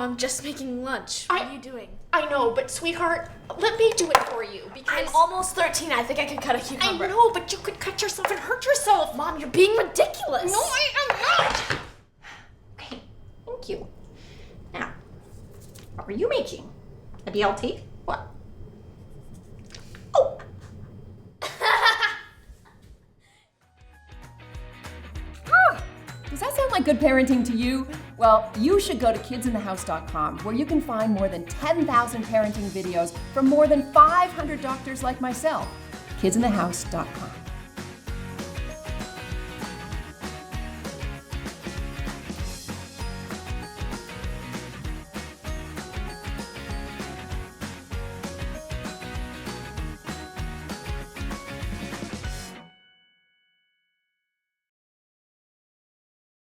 I'm just making lunch. What are you doing? I know, but sweetheart, let me do it for you because... I'm almost 13. I think I can cut a cucumber. I know, but you could cut yourself and hurt yourself. Mom, you're being ridiculous. No, I am not. Okay, thank you. Now, what were you making? A BLT? What? Oh! Does that sound like good parenting to you? Well, you should go to kidsinthehouse.com, where you can find more than 10,000 parenting videos from more than 500 doctors like myself. kidsinthehouse.com.